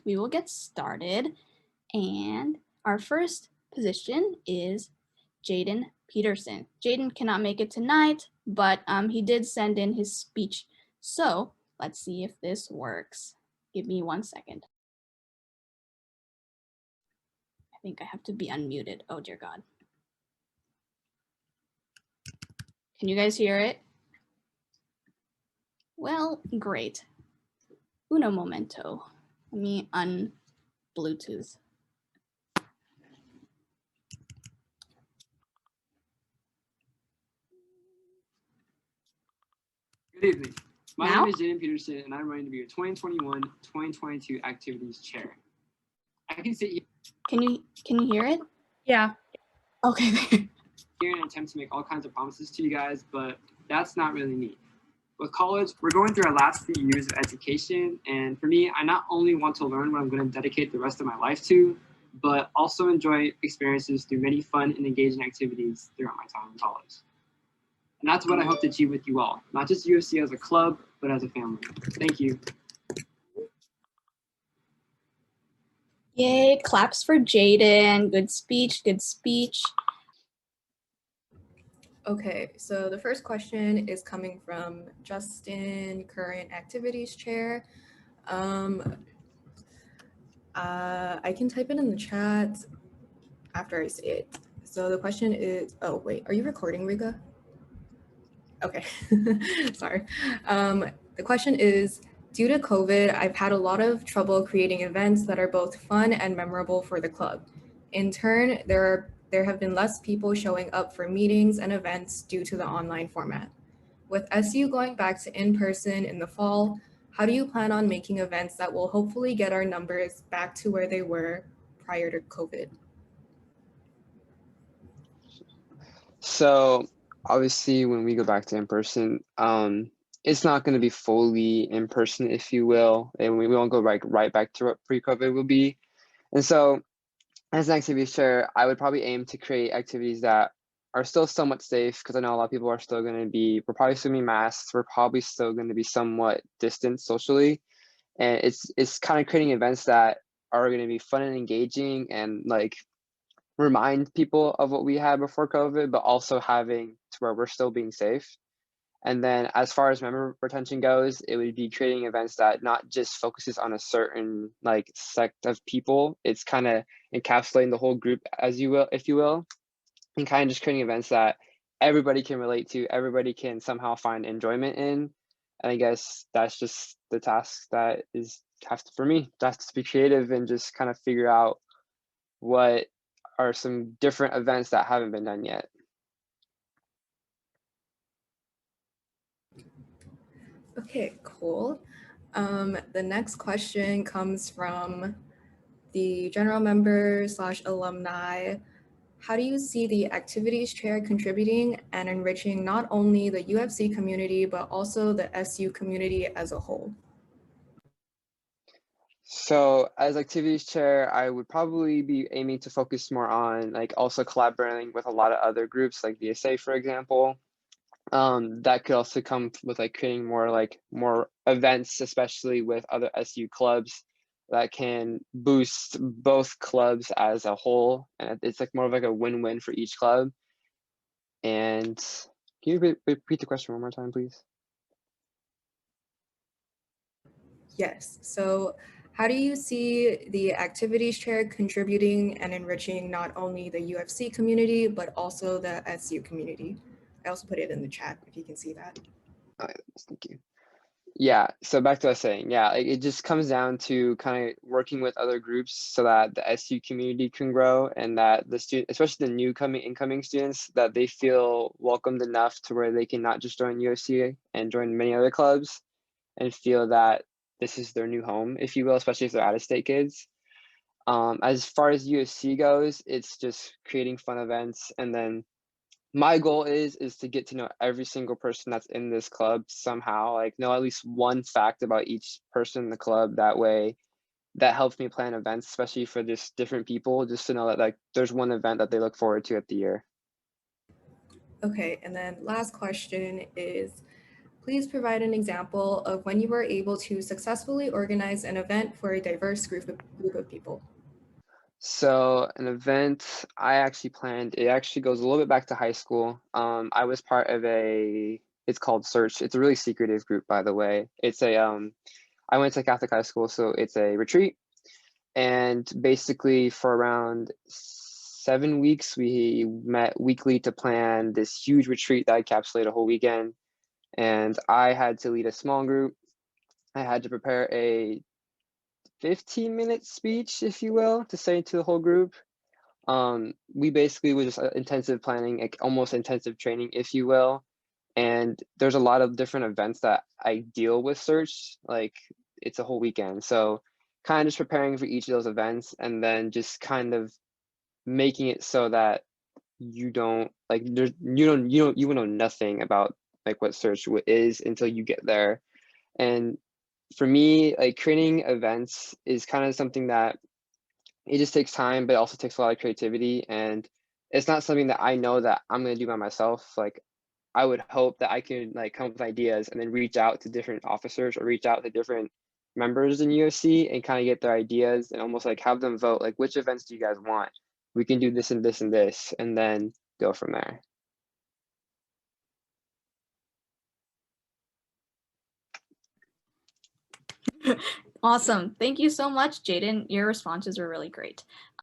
we will get started. And our first position is Jaden Peterson. Jaden cannot make it tonight, but he did send in his speech. So let's see if this works. Give me 1 second. I think I have to be unmuted. Oh dear God. Can you guys hear it? Well, great. Uno momento. Let me un-Bluetooth. Good evening. My name is Jaden Peterson, and I'm running to be your 2021-2022 Activities Chair. I can sit Can you hear it? Yeah. Okay. here and attempt to make all kinds of promises to you guys, but that's not really me. With college, we're going through our last few years of education, and for me, I not only want to learn what I'm going to dedicate the rest of my life to, but also enjoy experiences through many fun and engaging activities throughout my time in college. And that's what I hope to achieve with you all, not just UFC as a club, but as a family. Thank you. Yay, claps for Jaden. Good speech, good speech. Okay, so the first question is coming from Justin, current activities chair. I can type it in the chat after I say it. So the question is, oh wait, are you recording, Rika? Okay, sorry. The question is, due to COVID, I've had a lot of trouble creating events that are both fun and memorable for the club. In turn, there have been less people showing up for meetings and events due to the online format. With SU going back to in-person in the fall, how do you plan on making events that will hopefully get our numbers back to where they were prior to COVID? So obviously when we go back to in-person, it's not going to be fully in person, if you will, and we won't go right back to what pre-COVID will be. And so as an activities chair, I would probably aim to create activities that are still somewhat safe, because I know a lot of people are still going to be, we're probably still going to be masked, we're probably still going to be somewhat distant socially. And it's kind of creating events that are going to be fun and engaging and like remind people of what we had before COVID, but also having to where we're still being safe. And then as far as member retention goes, it would be creating events that not just focuses on a certain like sect of people. It's kind of encapsulating the whole group, as you will, if you will, and kind of just creating events that everybody can relate to, everybody can somehow find enjoyment in. And I guess that's just the task that for me, that's to be creative and just kind of figure out what are some different events that haven't been done yet. Okay, cool. The next question comes from the general member / alumni. How do you see the activities chair contributing and enriching not only the UFC community, but also the SU community as a whole? So as activities chair, I would probably be aiming to focus more on like also collaborating with a lot of other groups like VSA, for example. That could also come with like creating more events, especially with other SU clubs that can boost both clubs as a whole. And it's like more of like a win-win for each club. And can you repeat the question one more time, please? Yes, so how do you see the activities chair contributing and enriching not only the UFC community, but also the SU community? I also put it in the chat if you can see that. Oh, thank you. Yeah, so back to what I was saying, yeah, it just comes down to kind of working with other groups so that the SU community can grow and that the student, especially the incoming students, that they feel welcomed enough to where they can not just join UFC and join many other clubs and feel that this is their new home, if you will, especially if they're out-of-state kids. As far as UFC goes, it's just creating fun events, and then my goal is to get to know every single person that's in this club somehow, like know at least one fact about each person in the club. That way that helps me plan events, especially for just different people, just to know that like there's one event that they look forward to at the year. Okay, and then last question is, Please provide an example of when you were able to successfully organize an event for a diverse group of people. So an event I actually planned, it actually goes a little bit back to high school. I was part of it's called Search. It's a really secretive group, by the way. I went to Catholic high school, so it's a retreat. And basically for around 7 weeks, we met weekly to plan this huge retreat that encapsulated a whole weekend. And I had to lead a small group. I had to prepare a 15-minute speech, if you will, to say to the whole group. We basically was just intensive planning, like almost intensive training, if you will. And there's a lot of different events that I deal with Search, like it's a whole weekend. So kind of just preparing for each of those events and then just kind of making it so that you don't like you will know nothing about like what Search is until you get there. And for me, like creating events is kind of something that it just takes time, but it also takes a lot of creativity. And it's not something that I know that I'm going to do by myself. Like I would hope that I can like come up with ideas and then reach out to different officers or reach out to different members in UFC and kind of get their ideas and almost like have them vote like which events do you guys want? We can do this and this and this, and then go from there. Awesome. Thank you so much, Jaden. Your responses were really great.